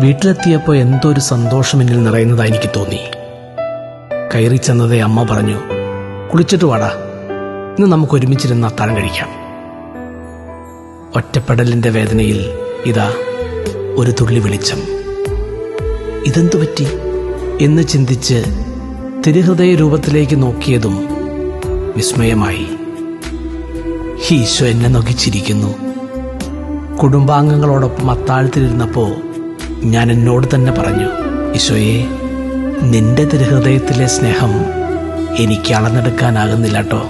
വീട്ടിലെത്തിയപ്പോൾ എന്തോ ഒരു സന്തോഷം എന്നിൽ നിറയുന്നതായി എനിക്ക് തോന്നി. കയറി ചെന്നതേ അമ്മ പറഞ്ഞു, കുളിച്ചിട്ട് വാടാ, ഇന്ന് നമുക്ക് ഒരുമിച്ചിരുന്ന് അത്താഴം കഴിക്കാം. ഒറ്റപ്പെടലിന്റെ വേദനയിൽ ഇതാ ഒരു തുള്ളി വെളിച്ചം. ഇതെന്തു പറ്റി എന്ന് ചിന്തിച്ച് തിരുഹൃദയ രൂപത്തിലേക്ക് നോക്കിയതും വിസ്മയമായി. ഈശോ എന്നെ നോക്കി ചിരിക്കുന്നു. കുടുംബാംഗങ്ങളോടൊപ്പം അത്താഴത്തിലിരുന്നപ്പോൾ ഞാൻ എന്നോട് തന്നെ പറഞ്ഞു, ഈശോയെ, നിന്റെ തിരുഹൃദയത്തിലെ സ്നേഹം എനിക്ക് അളന്നെടുക്കാനാകുന്നില്ല കേട്ടോ.